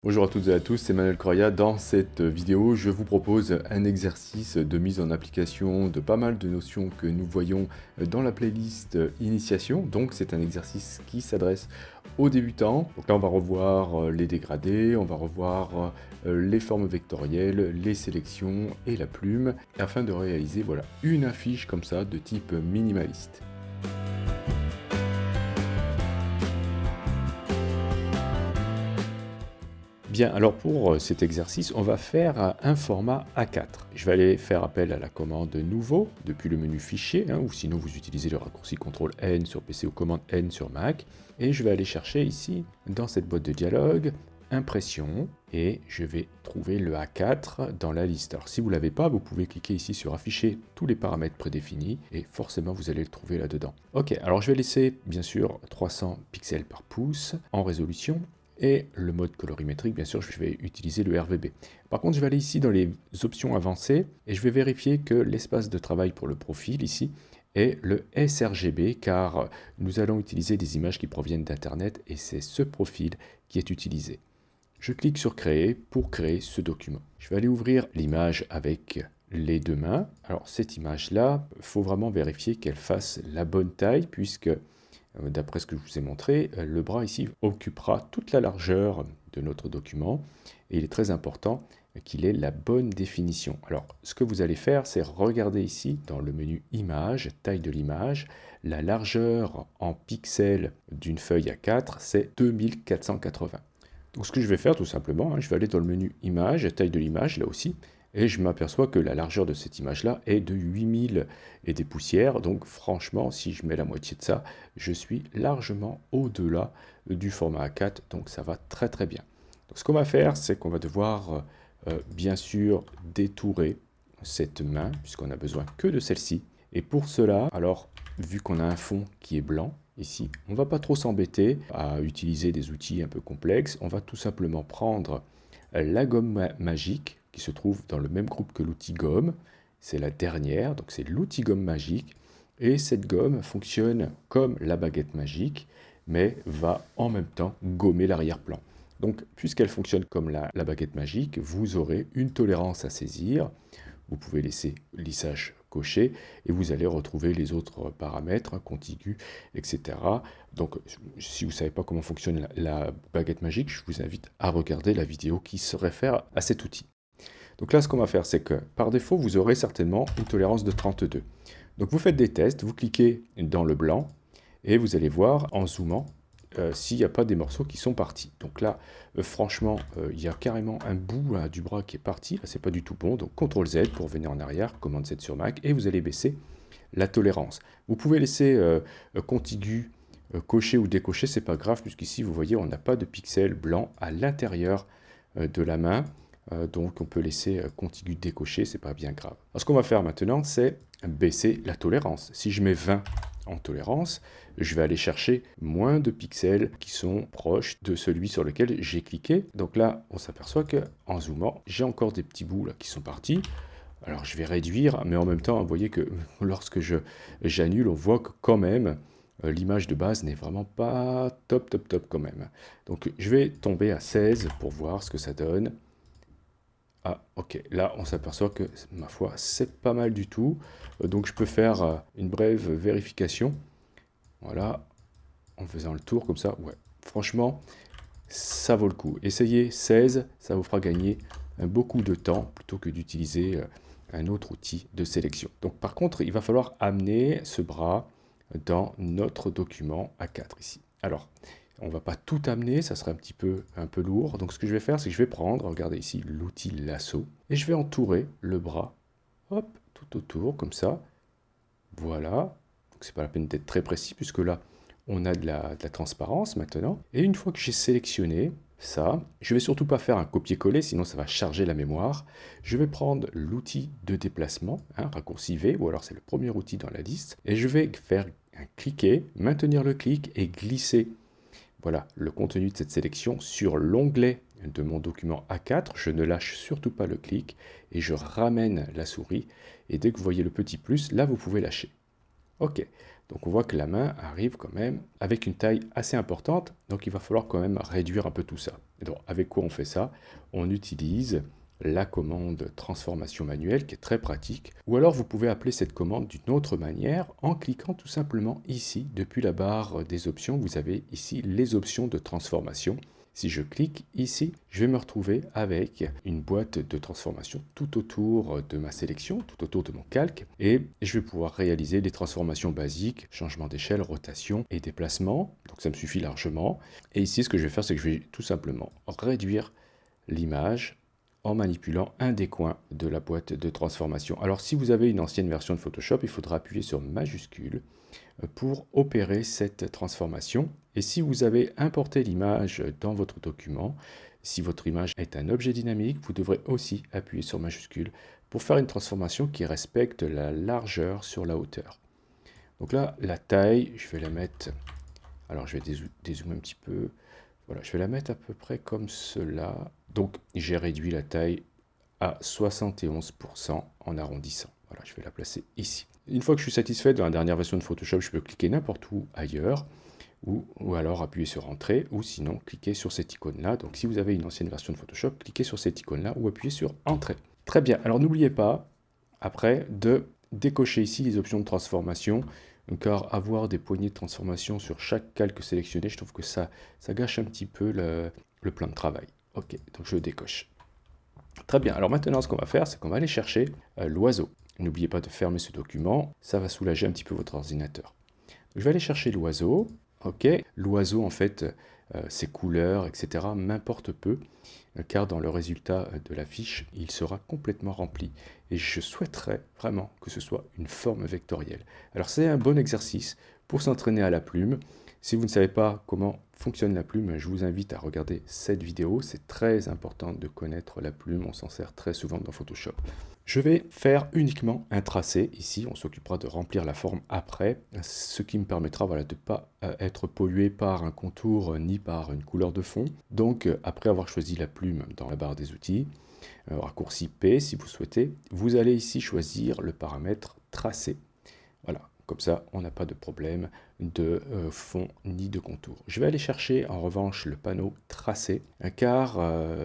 Bonjour à toutes et à tous, c'est Manuel Croya. Dans cette vidéo, je vous propose un exercice de mise en application de pas mal de notions que nous voyons dans la playlist Initiation. Donc c'est un exercice qui s'adresse aux débutants. Donc là, on va revoir les dégradés, on va revoir les formes vectorielles, les sélections et la plume, afin de réaliser voilà, une affiche comme ça de type minimaliste. Bien, alors pour cet exercice, on va faire un format A4. Je vais aller faire appel à la commande Nouveau depuis le menu Fichier, ou sinon vous utilisez le raccourci CTRL-N sur PC ou commande N sur Mac. Et je vais aller chercher ici, dans cette boîte de dialogue, Impression, et je vais trouver le A4 dans la liste. Alors si vous ne l'avez pas, vous pouvez cliquer ici sur Afficher tous les paramètres prédéfinis, et forcément vous allez le trouver là-dedans. Ok, alors je vais laisser bien sûr 300 pixels par pouce en résolution. Et le mode colorimétrique, bien sûr, je vais utiliser le RGB. Par contre, je vais aller ici dans les options avancées et je vais vérifier que l'espace de travail pour le profil ici est le sRGB, car nous allons utiliser des images qui proviennent d'Internet et c'est ce profil qui est utilisé. Je clique sur Créer pour créer ce document. Je vais aller ouvrir l'image avec les deux mains. Alors cette image-là, il faut vraiment vérifier qu'elle fasse la bonne taille puisque d'après ce que je vous ai montré, le bras ici occupera toute la largeur de notre document et il est très important qu'il ait la bonne définition. Alors, ce que vous allez faire, c'est regarder ici dans le menu Image, taille de l'image, la largeur en pixels d'une feuille A4, c'est 2480. Donc, ce que je vais faire tout simplement, je vais aller dans le menu Image, taille de l'image, là aussi, et je m'aperçois que la largeur de cette image-là est de 8000 et des poussières. Donc franchement, si je mets la moitié de ça, je suis largement au-delà du format A4. Donc ça va très très bien. Donc ce qu'on va faire, c'est qu'on va devoir bien sûr détourer cette main, puisqu'on n'a besoin que de celle-ci. Et pour cela, alors vu qu'on a un fond qui est blanc, ici, on ne va pas trop s'embêter à utiliser des outils un peu complexes. On va tout simplement prendre la gomme magique, qui se trouve dans le même groupe que l'outil gomme. C'est la dernière, donc c'est l'outil gomme magique. Et cette gomme fonctionne comme la baguette magique, mais va en même temps gommer l'arrière-plan. Donc, puisqu'elle fonctionne comme la baguette magique, vous aurez une tolérance à saisir. Vous pouvez laisser lissage coché et vous allez retrouver les autres paramètres, contigus, etc. Donc, si vous ne savez pas comment fonctionne la baguette magique, je vous invite à regarder la vidéo qui se réfère à cet outil. Donc là, ce qu'on va faire, c'est que par défaut, vous aurez certainement une tolérance de 32. Donc vous faites des tests, vous cliquez dans le blanc et vous allez voir en zoomant s'il n'y a pas des morceaux qui sont partis. Donc là, franchement, il y a carrément un bout du bras qui est parti. Là, c'est pas du tout bon. Donc CTRL Z pour venir en arrière, commande Z sur Mac, et vous allez baisser la tolérance. Vous pouvez laisser contigu coché ou décoché, c'est pas grave, puisqu'ici, vous voyez, on n'a pas de pixels blancs à l'intérieur de la main. Donc on peut laisser contigu décoché, c'est pas bien grave. Alors ce qu'on va faire maintenant, c'est baisser la tolérance. Si je mets 20 en tolérance, je vais aller chercher moins de pixels qui sont proches de celui sur lequel j'ai cliqué. Donc là, on s'aperçoit que en zoomant, j'ai encore des petits bouts là qui sont partis. Alors je vais réduire, mais en même temps, vous voyez que lorsque j'annule, on voit que quand même, l'image de base n'est vraiment pas top quand même. Donc je vais tomber à 16 pour voir ce que ça donne. Ah, ok, là on s'aperçoit que, ma foi, c'est pas mal du tout. Donc je peux faire une brève vérification. Voilà, en faisant le tour comme ça. Ouais, franchement, ça vaut le coup. Essayez 16, ça vous fera gagner beaucoup de temps plutôt que d'utiliser un autre outil de sélection. Donc par contre, il va falloir amener ce bras dans notre document A4 ici. Alors, on ne va pas tout amener, ça serait un peu lourd. Donc ce que je vais faire, c'est que je vais prendre, regardez ici, l'outil lasso, et je vais entourer le bras, hop, tout autour, comme ça. Voilà. Donc c'est pas la peine d'être très précis, puisque là, on a de la transparence maintenant. Et une fois que j'ai sélectionné ça, je vais surtout pas faire un copier-coller, sinon ça va charger la mémoire. Je vais prendre l'outil de déplacement, raccourci V, ou alors c'est le premier outil dans la liste, et je vais faire un cliquer, maintenir le clic et glisser voilà le contenu de cette sélection sur l'onglet de mon document A4. Je ne lâche surtout pas le clic et je ramène la souris. Et dès que vous voyez le petit plus, là vous pouvez lâcher. Ok, donc on voit que la main arrive quand même avec une taille assez importante, donc il va falloir quand même réduire un peu tout ça. Et donc avec quoi on fait ça? On utilise la commande transformation manuelle qui est très pratique, ou alors vous pouvez appeler cette commande d'une autre manière en cliquant tout simplement ici, depuis la barre des options, vous avez ici les options de transformation. Si je clique ici, je vais me retrouver avec une boîte de transformation tout autour de ma sélection, tout autour de mon calque, et je vais pouvoir réaliser les transformations basiques, changement d'échelle, rotation et déplacement, donc ça me suffit largement. Et ici, ce que je vais faire, c'est que je vais tout simplement réduire l'image en manipulant un des coins de la boîte de transformation. Alors si vous avez une ancienne version de Photoshop, il faudra appuyer sur majuscule pour opérer cette transformation. Et si vous avez importé l'image dans votre document, si votre image est un objet dynamique, vous devrez aussi appuyer sur majuscule pour faire une transformation qui respecte la largeur sur la hauteur. Donc là, la taille, je vais la mettre, alors je vais dézoomer un petit peu, voilà, je vais la mettre à peu près comme cela. Donc j'ai réduit la taille à 71% en arrondissant. Voilà, je vais la placer ici. Une fois que je suis satisfait de la dernière version de Photoshop, je peux cliquer n'importe où ailleurs, ou alors appuyer sur Entrée, ou sinon cliquer sur cette icône-là. Donc si vous avez une ancienne version de Photoshop, cliquez sur cette icône-là ou appuyez sur Entrée. Très bien, alors n'oubliez pas, après, de décocher ici les options de transformation, car avoir des poignées de transformation sur chaque calque sélectionné, je trouve que ça gâche un petit peu le plan de travail. Ok, donc je le décoche. Très bien, alors maintenant ce qu'on va faire, c'est qu'on va aller chercher l'oiseau. N'oubliez pas de fermer ce document, ça va soulager un petit peu votre ordinateur. Je vais aller chercher l'oiseau, ok. L'oiseau, en fait, ses couleurs, etc., m'importe peu, car dans le résultat de la fiche, il sera complètement rempli. Et je souhaiterais vraiment que ce soit une forme vectorielle. Alors c'est un bon exercice pour s'entraîner à la plume. Si vous ne savez pas comment fonctionne la plume, je vous invite à regarder cette vidéo. C'est très important de connaître la plume, on s'en sert très souvent dans Photoshop. Je vais faire uniquement un tracé. Ici, on s'occupera de remplir la forme après, ce qui me permettra voilà, de ne pas être pollué par un contour ni par une couleur de fond. Donc, après avoir choisi la plume dans la barre des outils, raccourci P si vous souhaitez, vous allez ici choisir le paramètre tracé. Voilà, comme ça, on n'a pas de problème de fond ni de contour. Je vais aller chercher en revanche le panneau tracé, car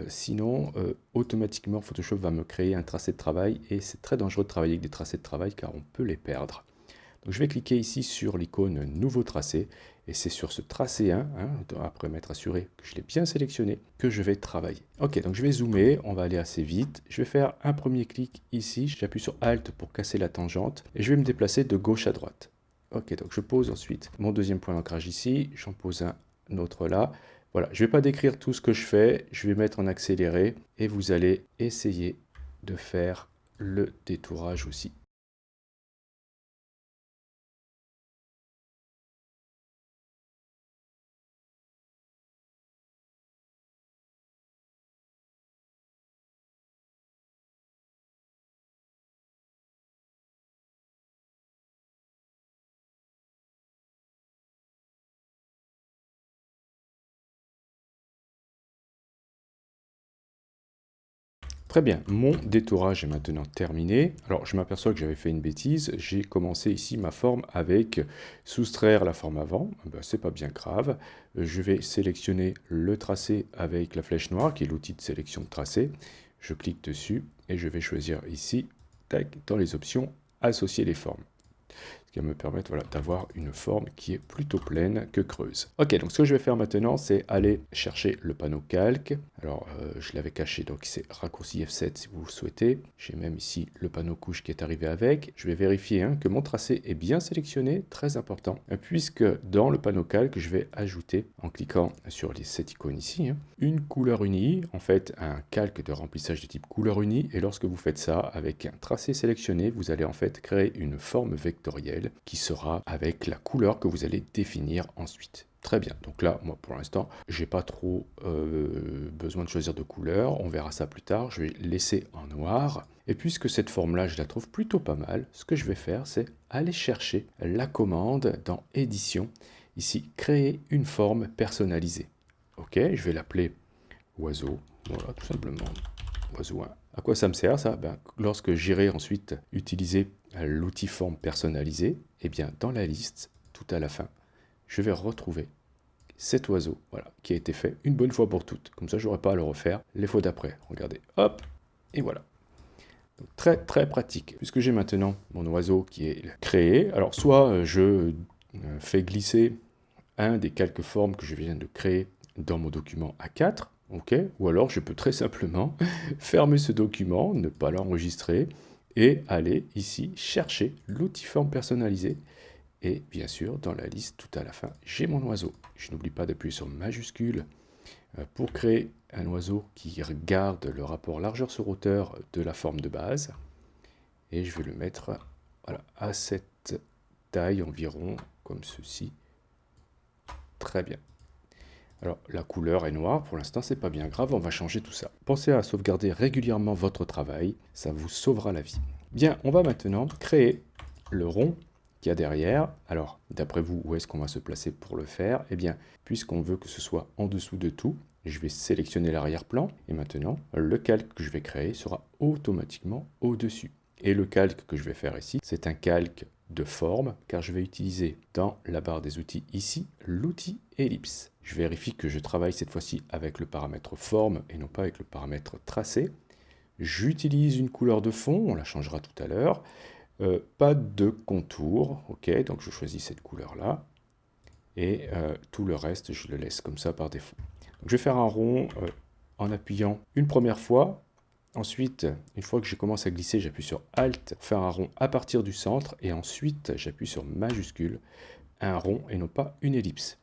sinon, automatiquement, Photoshop va me créer un tracé de travail et c'est très dangereux de travailler avec des tracés de travail car on peut les perdre. Donc je vais cliquer ici sur l'icône Nouveau tracé et c'est sur ce tracé 1, après m'être assuré que je l'ai bien sélectionné, que je vais travailler. Ok, donc je vais zoomer, on va aller assez vite. Je vais faire un premier clic ici, j'appuie sur Alt pour casser la tangente et je vais me déplacer de gauche à droite. Ok, donc je pose ensuite mon deuxième point d'ancrage ici, j'en pose un autre là. Voilà, je ne vais pas décrire tout ce que je fais, je vais mettre en accéléré et vous allez essayer de faire le détourage aussi. Très bien, mon détourage est maintenant terminé. Alors, je m'aperçois que j'avais fait une bêtise. J'ai commencé ici ma forme avec soustraire la forme avant. Ben, c'est pas bien grave. Je vais sélectionner le tracé avec la flèche noire, qui est l'outil de sélection de tracé. Je clique dessus et je vais choisir ici, tac, dans les options, associer les formes. Ce qui va me permettre voilà, d'avoir une forme qui est plutôt pleine que creuse. Ok, donc ce que je vais faire maintenant, c'est aller chercher le panneau calque. Alors, je l'avais caché, donc c'est raccourci F7 si vous le souhaitez. J'ai même ici le panneau couche qui est arrivé avec. Je vais vérifier que mon tracé est bien sélectionné, très important, puisque dans le panneau calque, je vais ajouter, en cliquant sur cette icône ici, une couleur unie, en fait un calque de remplissage de type couleur unie, et lorsque vous faites ça avec un tracé sélectionné, vous allez en fait créer une forme vectorielle qui sera avec la couleur que vous allez définir ensuite. Très bien, donc là, moi pour l'instant, j'ai pas trop besoin de choisir de couleur, on verra ça plus tard, je vais laisser en noir. Et puisque cette forme-là, je la trouve plutôt pas mal, ce que je vais faire, c'est aller chercher la commande dans Édition, ici, créer une forme personnalisée. Ok, je vais l'appeler oiseau, voilà, tout simplement. oiseau 1. À quoi ça me sert ça? Lorsque j'irai ensuite utiliser l'outil forme personnalisée, eh bien dans la liste, tout à la fin, je vais retrouver cet oiseau, voilà, qui a été fait une bonne fois pour toutes. Comme ça, je n'aurai pas à le refaire les fois d'après. Regardez, hop, et voilà. Donc, très très pratique. Puisque j'ai maintenant mon oiseau qui est créé, alors soit je fais glisser un des quelques formes que je viens de créer dans mon document A4, ok, ou alors je peux très simplement fermer ce document, ne pas l'enregistrer, et aller ici chercher l'outil forme personnalisé. Et bien sûr, dans la liste, tout à la fin, j'ai mon oiseau. Je n'oublie pas d'appuyer sur majuscule pour créer un oiseau qui garde le rapport largeur sur hauteur de la forme de base. Et je vais le mettre voilà, à cette taille environ, comme ceci. Très bien. Alors, la couleur est noire, pour l'instant, c'est pas bien grave, on va changer tout ça. Pensez à sauvegarder régulièrement votre travail, ça vous sauvera la vie. Bien, on va maintenant créer le rond qu'il y a derrière. Alors, d'après vous, où est-ce qu'on va se placer pour le faire? Eh bien, puisqu'on veut que ce soit en dessous de tout, je vais sélectionner l'arrière-plan, et maintenant, le calque que je vais créer sera automatiquement au-dessus. Et le calque que je vais faire ici, c'est un calque de forme, car je vais utiliser dans la barre des outils ici, l'outil ellipse. Je vérifie que je travaille cette fois-ci avec le paramètre forme et non pas avec le paramètre tracé. J'utilise une couleur de fond, on la changera tout à l'heure. Pas de contour, ok, donc je choisis cette couleur-là. Et tout le reste, je le laisse comme ça par défaut. Donc, je vais faire un rond en appuyant une première fois. Ensuite, une fois que je commence à glisser, j'appuie sur Alt, pour faire un rond à partir du centre, et ensuite j'appuie sur majuscule, un rond et non pas une ellipse.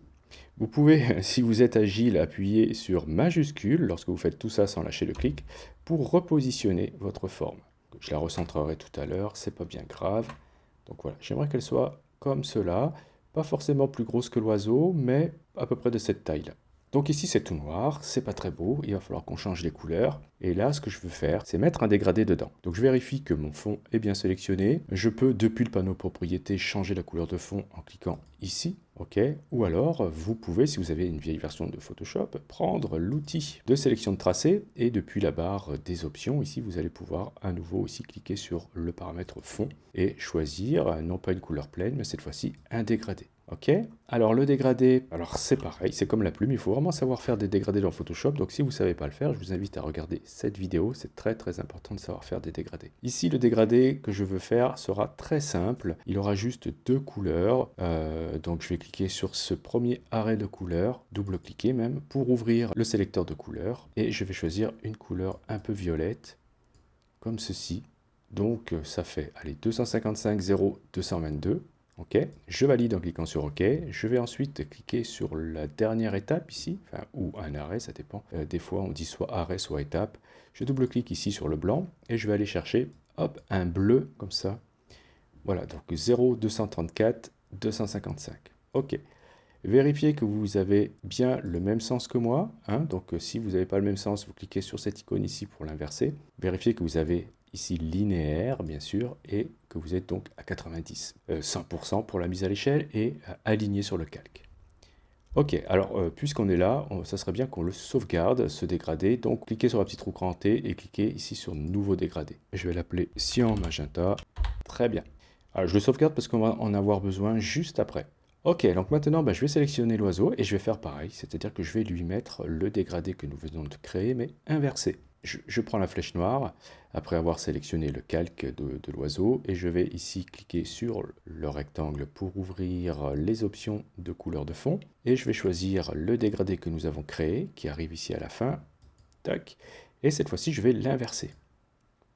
Vous pouvez, si vous êtes agile, appuyer sur majuscule lorsque vous faites tout ça sans lâcher le clic, pour repositionner votre forme. Je la recentrerai tout à l'heure, c'est pas bien grave. Donc voilà, j'aimerais qu'elle soit comme cela, pas forcément plus grosse que l'oiseau, mais à peu près de cette taille-là. Donc ici c'est tout noir, c'est pas très beau, il va falloir qu'on change les couleurs. Et là ce que je veux faire, c'est mettre un dégradé dedans. Donc je vérifie que mon fond est bien sélectionné. Je peux depuis le panneau propriété changer la couleur de fond en cliquant ici, ok. Ou alors vous pouvez, si vous avez une vieille version de Photoshop, prendre l'outil de sélection de tracé et depuis la barre des options, ici vous allez pouvoir à nouveau aussi cliquer sur le paramètre fond et choisir non pas une couleur pleine, mais cette fois-ci un dégradé. Ok, alors le dégradé, alors c'est pareil, c'est comme la plume, il faut vraiment savoir faire des dégradés dans Photoshop, donc si vous ne savez pas le faire, je vous invite à regarder cette vidéo, c'est très très important de savoir faire des dégradés. Ici, le dégradé que je veux faire sera très simple, il aura juste deux couleurs, donc je vais cliquer sur ce premier arrêt de couleur, double-cliquer même, pour ouvrir le sélecteur de couleurs, et je vais choisir une couleur un peu violette, comme ceci, donc ça fait, allez, 255 0 222, ok, je valide en cliquant sur OK. Je vais ensuite cliquer sur la dernière étape ici, enfin, ou un arrêt, ça dépend. Des fois, on dit soit arrêt, soit étape. Je double-clique ici sur le blanc et je vais aller chercher, hop, un bleu comme ça. Voilà, donc 0, 234, 255. OK. Vérifiez que vous avez bien le même sens que moi. Hein, donc, si vous n'avez pas le même sens, vous cliquez sur cette icône ici pour l'inverser. Vérifiez que vous avez ici linéaire, bien sûr, et que vous êtes donc à 90. 100% pour la mise à l'échelle et aligné sur le calque. Ok, alors puisqu'on est là, ça serait bien qu'on le sauvegarde, ce dégradé. Donc, cliquez sur la petite roue crantée et cliquez ici sur Nouveau dégradé. Je vais l'appeler Cyan Magenta. Très bien. Alors, je le sauvegarde parce qu'on va en avoir besoin juste après. Ok, donc maintenant, je vais sélectionner l'oiseau et je vais faire pareil, c'est-à-dire que je vais lui mettre le dégradé que nous venons de créer, mais inversé. Je prends la flèche noire, après avoir sélectionné le calque de l'oiseau, et je vais ici cliquer sur le rectangle pour ouvrir les options de couleur de fond, et je vais choisir le dégradé que nous avons créé, qui arrive ici à la fin, tac, et cette fois-ci, je vais l'inverser.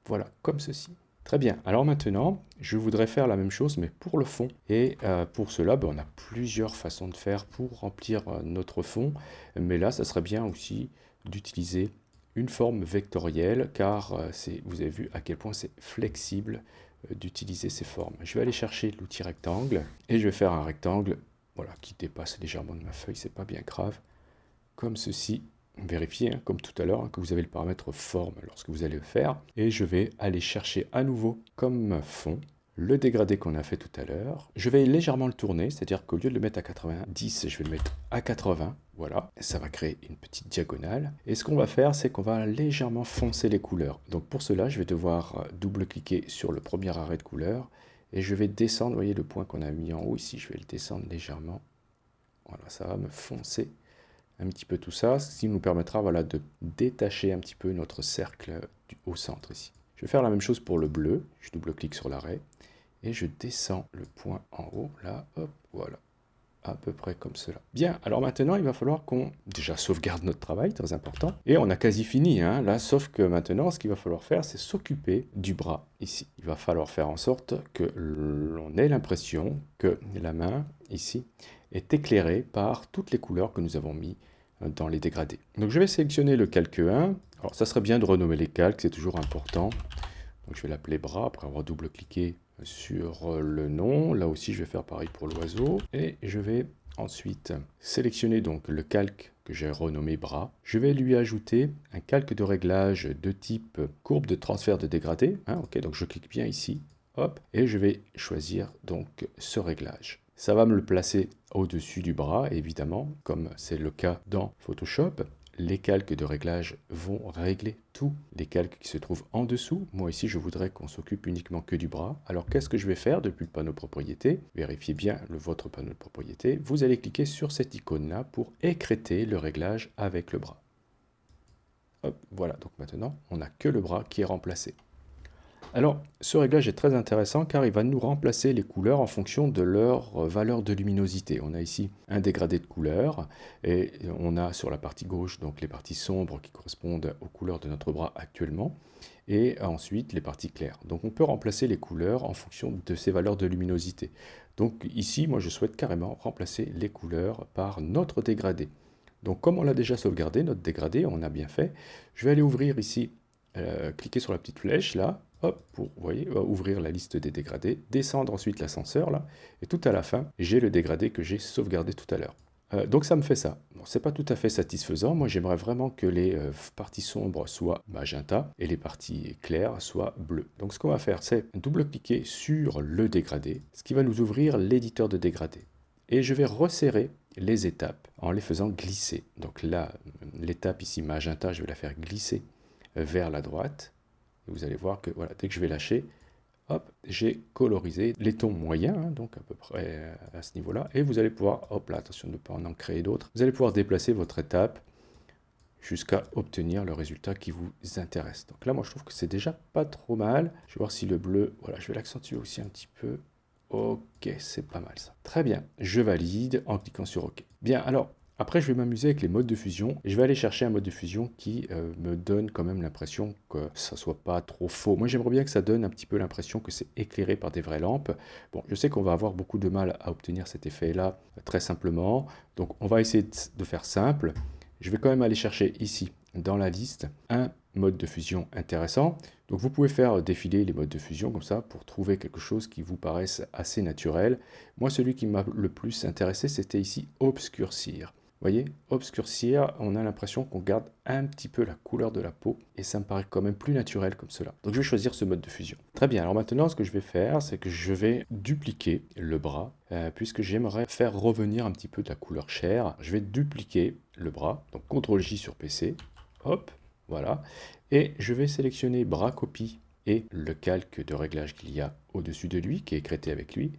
Voilà, comme ceci. Très bien, alors maintenant, je voudrais faire la même chose, mais pour le fond. Et pour cela, on a plusieurs façons de faire pour remplir notre fond. Mais là, ça serait bien aussi d'utiliser une forme vectorielle, car vous avez vu à quel point c'est flexible d'utiliser ces formes. Je vais aller chercher l'outil rectangle, et je vais faire un rectangle voilà, qui dépasse légèrement de ma feuille, c'est pas bien grave, comme ceci. Vérifiez, hein, comme tout à l'heure, hein, que vous avez le paramètre forme lorsque vous allez le faire. Et je vais aller chercher à nouveau comme fond le dégradé qu'on a fait tout à l'heure. Je vais légèrement le tourner, c'est-à-dire qu'au lieu de le mettre à 90, je vais le mettre à 80. Voilà, ça va créer une petite diagonale. Et ce qu'on va faire, c'est qu'on va légèrement foncer les couleurs. Donc pour cela, je vais devoir double-cliquer sur le premier arrêt de couleur. Et je vais descendre, vous voyez le point qu'on a mis en haut ici, je vais le descendre légèrement. Voilà, ça va me foncer un petit peu tout ça, ce qui nous permettra voilà, de détacher un petit peu notre cercle au centre ici. Je vais faire la même chose pour le bleu, je double-clique sur l'arrêt et je descends le point en haut, là, hop, voilà, à peu près comme cela. Bien, alors maintenant il va falloir qu'on déjà sauvegarde notre travail, très important, et on a quasi fini, hein, là, sauf que maintenant ce qu'il va falloir faire, c'est s'occuper du bras ici. Il va falloir faire en sorte que l'on ait l'impression que la main ici est éclairée par toutes les couleurs que nous avons mis dans les dégradés. Donc je vais sélectionner le calque 1. Alors ça serait bien de renommer les calques, c'est toujours important. Donc je vais l'appeler bras après avoir double-cliqué sur le nom. Là aussi je vais faire pareil pour l'oiseau. Et je vais ensuite sélectionner donc le calque que j'ai renommé bras. Je vais lui ajouter un calque de réglage de type courbe de transfert de dégradé. Ok, donc je clique bien ici. Hop, et je vais choisir donc ce réglage. Ça va me le placer au-dessus du bras, évidemment, comme c'est le cas dans Photoshop. Les calques de réglage vont régler tous les calques qui se trouvent en dessous. Moi ici, je voudrais qu'on s'occupe uniquement que du bras. Alors qu'est-ce que je vais faire depuis le panneau propriété? Vérifiez bien votre panneau de propriété. Vous allez cliquer sur cette icône-là pour écrêter le réglage avec le bras. Hop, voilà, donc maintenant, on n'a que le bras qui est remplacé. Alors, ce réglage est très intéressant car il va nous remplacer les couleurs en fonction de leur valeur de luminosité. On a ici un dégradé de couleurs et on a sur la partie gauche donc les parties sombres qui correspondent aux couleurs de notre bras actuellement et ensuite les parties claires. Donc on peut remplacer les couleurs en fonction de ces valeurs de luminosité. Donc ici, moi je souhaite carrément remplacer les couleurs par notre dégradé. Donc comme on l'a déjà sauvegardé, notre dégradé, on a bien fait, je vais aller ouvrir ici, cliquer sur la petite flèche là, hop, pour, vous voyez, ouvrir la liste des dégradés, descendre ensuite l'ascenseur là, et tout à la fin, j'ai le dégradé que j'ai sauvegardé tout à l'heure. Donc ça me fait ça. Bon, c'est pas tout à fait satisfaisant, moi j'aimerais vraiment que les parties sombres soient magenta et les parties claires soient bleues. Donc ce qu'on va faire, c'est double-cliquer sur le dégradé, ce qui va nous ouvrir l'éditeur de dégradé. Et je vais resserrer les étapes en les faisant glisser. Donc là, l'étape ici magenta, je vais la faire glisser vers la droite. Et vous allez voir que voilà, dès que je vais lâcher, hop, j'ai colorisé les tons moyens, hein, donc à peu près à ce niveau-là. Et vous allez pouvoir, hop là, attention de ne pas en créer d'autres, vous allez pouvoir déplacer votre étape jusqu'à obtenir le résultat qui vous intéresse. Donc là, moi, je trouve que c'est déjà pas trop mal. Je vais voir si le bleu, voilà, je vais l'accentuer aussi un petit peu. Ok, c'est pas mal ça. Très bien, je valide en cliquant sur OK. Bien, alors, après, je vais m'amuser avec les modes de fusion. Et je vais aller chercher un mode de fusion qui me donne quand même l'impression que ça soit pas trop faux. Moi, j'aimerais bien que ça donne un petit peu l'impression que c'est éclairé par des vraies lampes. Bon, je sais qu'on va avoir beaucoup de mal à obtenir cet effet-là très simplement. Donc, on va essayer de faire simple. Je vais quand même aller chercher ici, dans la liste, un mode de fusion intéressant. Donc vous pouvez faire défiler les modes de fusion comme ça pour trouver quelque chose qui vous paraisse assez naturel. Moi, celui qui m'a le plus intéressé, c'était ici obscurcir. Vous voyez, obscurcir, on a l'impression qu'on garde un petit peu la couleur de la peau et ça me paraît quand même plus naturel comme cela. Donc je vais choisir ce mode de fusion. Très bien, alors maintenant ce que je vais faire, c'est que je vais dupliquer le bras puisque j'aimerais faire revenir un petit peu de la couleur chair. Je vais dupliquer le bras, donc CTRL-J sur PC, hop, voilà. Et je vais sélectionner bras copie et le calque de réglage qu'il y a au-dessus de lui, qui est écrêté avec lui.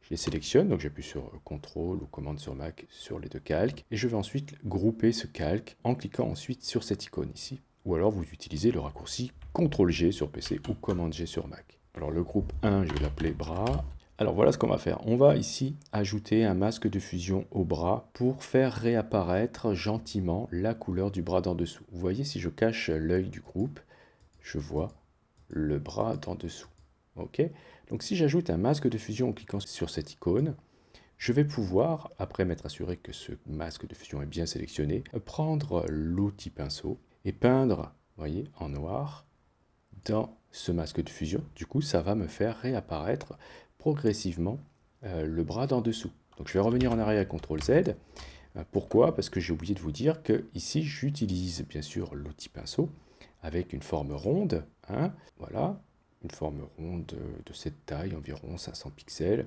Je les sélectionne, donc j'appuie sur CTRL ou commande sur Mac sur les deux calques. Et je vais ensuite grouper ce calque en cliquant ensuite sur cette icône ici. Ou alors vous utilisez le raccourci CTRL-G sur PC ou commande G sur Mac. Alors le groupe 1, je vais l'appeler bras. Alors voilà ce qu'on va faire. On va ici ajouter un masque de fusion au bras pour faire réapparaître gentiment la couleur du bras d'en dessous. Vous voyez, si je cache l'œil du groupe, je vois le bras d'en dessous. Ok ? Donc si j'ajoute un masque de fusion en cliquant sur cette icône, je vais pouvoir, après m'être assuré que ce masque de fusion est bien sélectionné, prendre l'outil pinceau et peindre, voyez, en noir dans ce masque de fusion. Du coup, ça va me faire réapparaître progressivement le bras d'en dessous. Donc je vais revenir en arrière avec CTRL Z. Pourquoi? Parce que j'ai oublié de vous dire que ici j'utilise bien sûr l'outil pinceau avec une forme ronde. Hein, voilà. une forme ronde de cette taille, environ 500 pixels,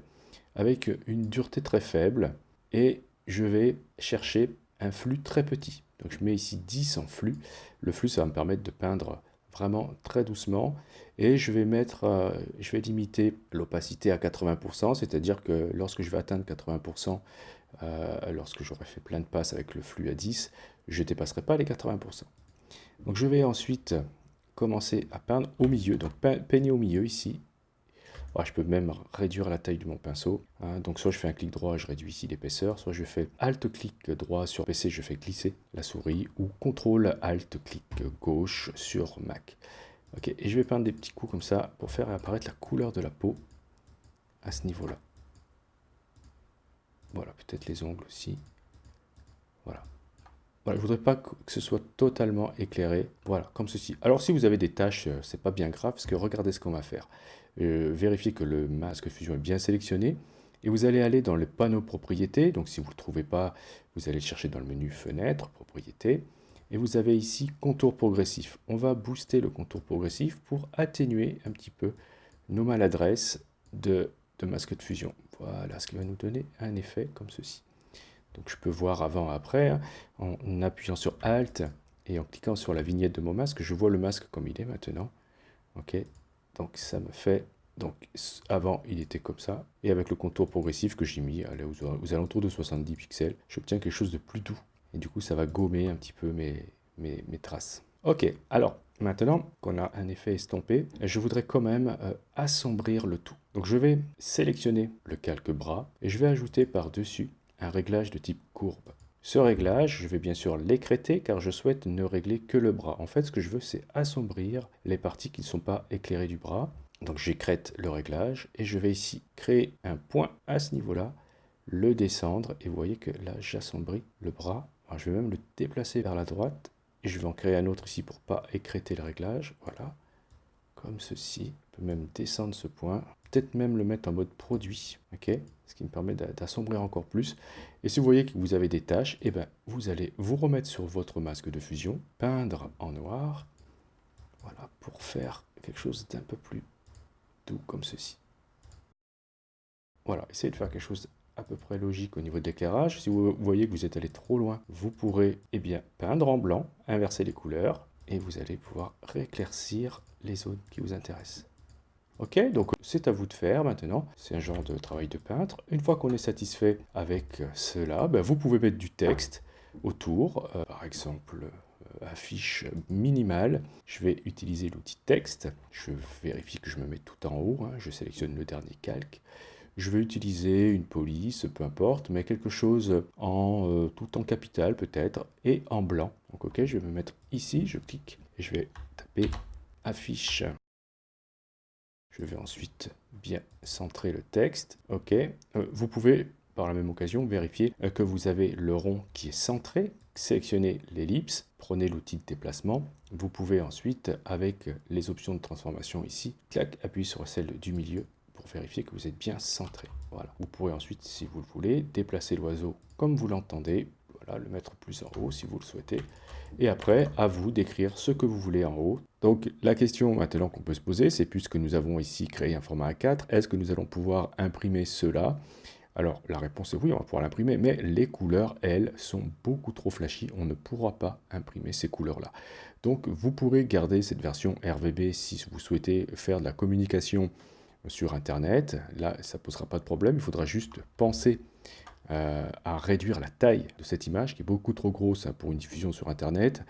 avec une dureté très faible, et je vais chercher un flux très petit. Donc je mets ici 10 en flux. Le flux, ça va me permettre de peindre vraiment très doucement, et je vais limiter l'opacité à 80%, c'est-à-dire que lorsque je vais atteindre 80%, lorsque j'aurai fait plein de passes avec le flux à 10, je ne dépasserai pas les 80%. Donc je vais ensuite commencer à peindre au milieu, donc peigner au milieu ici. Alors, je peux même réduire la taille de mon pinceau, hein. Donc soit je fais un clic droit, je réduis ici l'épaisseur, soit je fais Alt-clic droit sur PC, je fais glisser la souris, ou CTRL-Alt-clic gauche sur Mac. Ok, et je vais peindre des petits coups comme ça pour faire apparaître la couleur de la peau à ce niveau-là. Voilà, peut-être les ongles aussi. Voilà. Voilà, je voudrais pas que ce soit totalement éclairé. Voilà, comme ceci. Alors, si vous avez des taches, c'est pas bien grave, parce que regardez ce qu'on va faire. Vérifiez que le masque fusion est bien sélectionné. Et vous allez aller dans le panneau propriétés. Donc, si vous ne le trouvez pas, vous allez le chercher dans le menu fenêtre, propriétés. Et vous avez ici contour progressif. On va booster le contour progressif pour atténuer un petit peu nos maladresses de masque de fusion. Voilà, ce qui va nous donner un effet comme ceci. Donc je peux voir avant et après, hein, en appuyant sur Alt et en cliquant sur la vignette de mon masque, je vois le masque comme il est maintenant. Ok, donc ça me fait, donc avant il était comme ça, et avec le contour progressif que j'ai mis aux alentours de 70 pixels, j'obtiens quelque chose de plus doux. Et du coup ça va gommer un petit peu mes traces. Ok, alors maintenant qu'on a un effet estompé, je voudrais quand même assombrir le tout. Donc je vais sélectionner le calque bras et je vais ajouter par-dessus un réglage de type courbe. Ce réglage, je vais bien sûr l'écrêter car je souhaite ne régler que le bras. En fait, ce que je veux, c'est assombrir les parties qui ne sont pas éclairées du bras. Donc j'écrête le réglage et je vais ici créer un point à ce niveau-là, le descendre, et vous voyez que là, j'assombris le bras. Alors, je vais même le déplacer vers la droite et je vais en créer un autre ici pour ne pas écrêter le réglage. Voilà, comme ceci. Je peux même descendre ce point, peut-être même le mettre en mode produit, ok, ce qui me permet d'assombrir encore plus. Et si vous voyez que vous avez des taches, eh ben, vous allez vous remettre sur votre masque de fusion, peindre en noir, voilà, pour faire quelque chose d'un peu plus doux comme ceci. Voilà, essayez de faire quelque chose à peu près logique au niveau de l'éclairage. Si vous voyez que vous êtes allé trop loin, vous pourrez peindre en blanc, inverser les couleurs, et vous allez pouvoir rééclaircir les zones qui vous intéressent. Ok, donc c'est à vous de faire maintenant. C'est un genre de travail de peintre. Une fois qu'on est satisfait avec cela, vous pouvez mettre du texte autour. Par exemple, affiche minimale. Je vais utiliser l'outil texte. Je vérifie que je me mets tout en haut, hein. Je sélectionne le dernier calque. Je vais utiliser une police, peu importe, mais quelque chose tout en capital peut-être, et en blanc. Donc ok, je vais me mettre ici, je clique, et je vais taper affiche. Je vais ensuite bien centrer le texte. Ok. Vous pouvez, par la même occasion, vérifier que vous avez le rond qui est centré. Sélectionnez l'ellipse, prenez l'outil de déplacement. Vous pouvez ensuite, avec les options de transformation ici, clac, appuyer sur celle du milieu pour vérifier que vous êtes bien centré. Voilà. Vous pourrez ensuite, si vous le voulez, déplacer l'oiseau comme vous l'entendez. Voilà, le mettre plus en haut si vous le souhaitez. Et après, à vous d'écrire ce que vous voulez en haut. Donc la question maintenant qu'on peut se poser, c'est puisque nous avons ici créé un format A4, est-ce que nous allons pouvoir imprimer cela? Alors la réponse est oui, on va pouvoir l'imprimer, mais les couleurs, elles, sont beaucoup trop flashy. On ne pourra pas imprimer ces couleurs-là. Donc vous pourrez garder cette version RVB si vous souhaitez faire de la communication sur Internet. Là, ça ne posera pas de problème. Il faudra juste penser à réduire la taille de cette image qui est beaucoup trop grosse pour une diffusion sur Internet.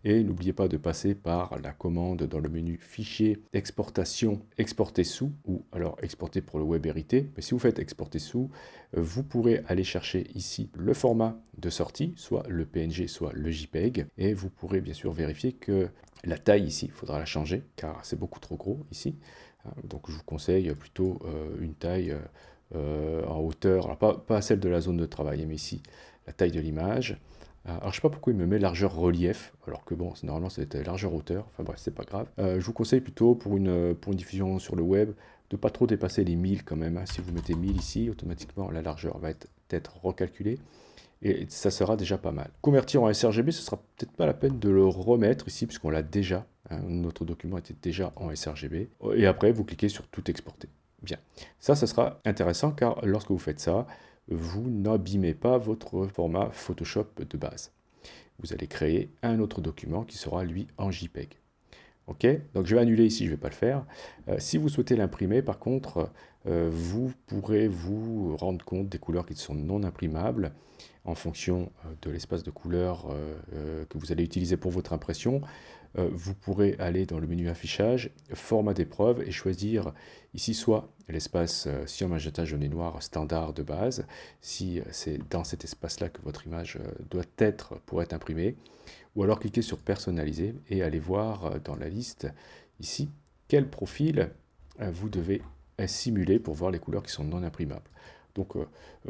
Et n'oubliez pas de passer par la commande dans le menu fichier exportation, exporter sous, ou alors exporter pour le web hérité. Mais si vous faites exporter sous, vous pourrez aller chercher ici le format de sortie, soit le PNG, soit le JPEG, et vous pourrez bien sûr vérifier que la taille ici, il faudra la changer, car c'est beaucoup trop gros ici. Donc je vous conseille plutôt une taille en hauteur, alors pas celle de la zone de travail, mais ici, la taille de l'image. Alors je ne sais pas pourquoi il me met largeur relief, alors que bon, normalement c'était largeur hauteur, enfin bref, c'est pas grave. Je vous conseille plutôt pour une diffusion sur le web, de pas trop dépasser les 1000 quand même, hein. Si vous mettez 1000 ici, automatiquement la largeur va être recalculée. et ça sera déjà pas mal. Convertir en sRGB, ce sera peut-être pas la peine de le remettre ici, puisqu'on l'a déjà, hein, notre document était déjà en sRGB. Et après, vous cliquez sur tout exporter. Bien, ça sera intéressant car lorsque vous faites ça, vous n'abîmez pas votre format Photoshop de base. Vous allez créer un autre document qui sera lui en JPEG. Ok, donc je vais annuler ici, je ne vais pas le faire. Si vous souhaitez l'imprimer, par contre, vous pourrez vous rendre compte des couleurs qui sont non imprimables en fonction de l'espace de couleur que vous allez utiliser pour votre impression. Vous pourrez aller dans le menu affichage, format d'épreuve et choisir ici soit l'espace cyan, magenta, jaune et noir standard de base, si c'est dans cet espace-là que votre image doit être pour être imprimée, ou alors cliquez sur personnaliser et allez voir dans la liste ici quel profil vous devez simuler pour voir les couleurs qui sont non imprimables. Donc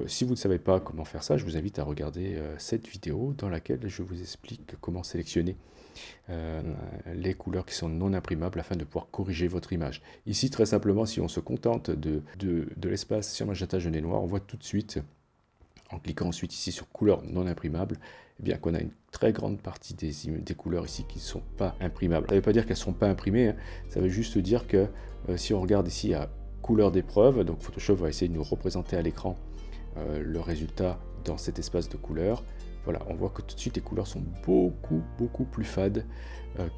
si vous ne savez pas comment faire ça, je vous invite à regarder cette vidéo dans laquelle je vous explique comment sélectionner les couleurs qui sont non imprimables afin de pouvoir corriger votre image. Ici, très simplement, si on se contente de l'espace cyan, magenta, jaune et noir, on voit tout de suite, en cliquant ensuite ici sur couleurs non imprimables, eh bien qu'on a une très grande partie des couleurs ici qui ne sont pas imprimables. Ça ne veut pas dire qu'elles ne sont pas imprimées, hein. Ça veut juste dire que si on regarde ici à couleur d'épreuve, donc Photoshop va essayer de nous représenter à l'écran le résultat dans cet espace de couleurs. Voilà, on voit que tout de suite les couleurs sont beaucoup plus fades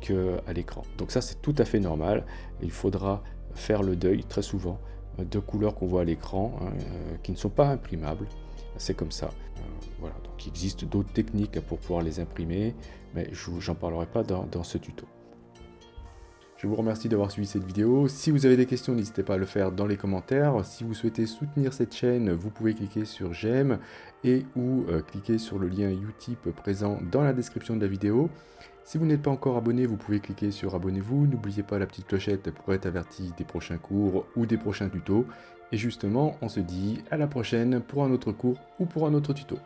qu'à l'écran. Donc ça c'est tout à fait normal. Il faudra faire le deuil très souvent de couleurs qu'on voit à l'écran hein, qui ne sont pas imprimables. C'est comme ça. Voilà, donc il existe d'autres techniques pour pouvoir les imprimer, mais j'en parlerai pas dans ce tuto. Je vous remercie d'avoir suivi cette vidéo. Si vous avez des questions, n'hésitez pas à le faire dans les commentaires. Si vous souhaitez soutenir cette chaîne, vous pouvez cliquer sur j'aime et ou cliquer sur le lien Utip présent dans la description de la vidéo. Si vous n'êtes pas encore abonné, vous pouvez cliquer sur abonnez-vous. N'oubliez pas la petite clochette pour être averti des prochains cours ou des prochains tutos. Et justement, on se dit à la prochaine pour un autre cours ou pour un autre tuto.